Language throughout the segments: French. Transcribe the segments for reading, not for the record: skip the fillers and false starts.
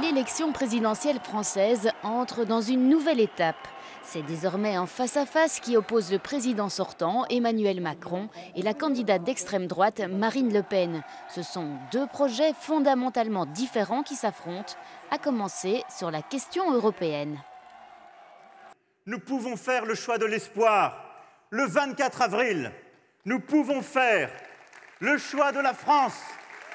L'élection présidentielle française entre dans une nouvelle étape. C'est désormais un face-à-face qui oppose le président sortant, Emmanuel Macron, et la candidate d'extrême droite, Marine Le Pen. Ce sont deux projets fondamentalement différents qui s'affrontent, à commencer sur la question européenne. Nous pouvons faire le choix de l'espoir. Le 24 avril, nous pouvons faire le choix de la France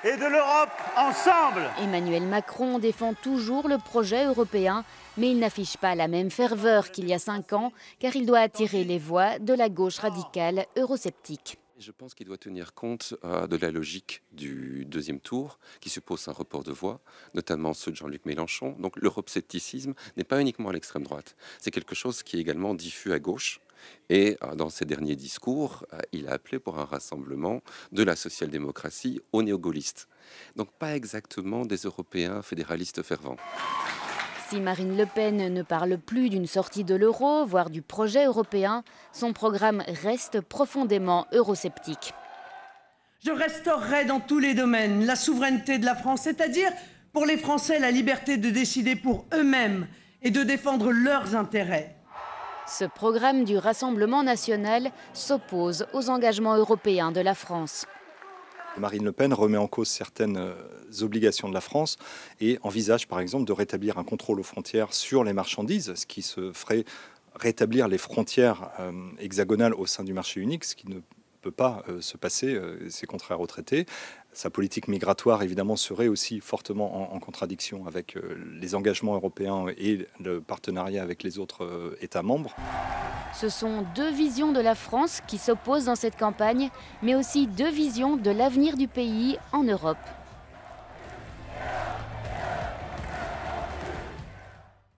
et de l'Europe ensemble. Emmanuel Macron défend toujours le projet européen, mais il n'affiche pas la même ferveur qu'il y a 5 ans, car il doit attirer les voix de la gauche radicale eurosceptique. Je pense qu'il doit tenir compte de la logique du deuxième tour, qui suppose un report de voix, notamment ceux de Jean-Luc Mélenchon. Donc l'euroscepticisme n'est pas uniquement à l'extrême droite, c'est quelque chose qui est également diffus à gauche. Et dans ses derniers discours, il a appelé pour un rassemblement de la social-démocratie aux néo-gaullistes. Donc pas exactement des Européens fédéralistes fervents. Si Marine Le Pen ne parle plus d'une sortie de l'euro, voire du projet européen, son programme reste profondément eurosceptique. Je restaurerai dans tous les domaines la souveraineté de la France, c'est-à-dire pour les Français la liberté de décider pour eux-mêmes et de défendre leurs intérêts. Ce programme du Rassemblement national s'oppose aux engagements européens de la France. Marine Le Pen remet en cause certaines obligations de la France et envisage par exemple de rétablir un contrôle aux frontières sur les marchandises, ce qui se ferait rétablir les frontières hexagonales au sein du marché unique, ce qui ne peut pas se passer, c'est contraire au traité. Sa politique migratoire, évidemment, serait aussi fortement en contradiction avec les engagements européens et le partenariat avec les autres États membres. Ce sont deux visions de la France qui s'opposent dans cette campagne, mais aussi deux visions de l'avenir du pays en Europe.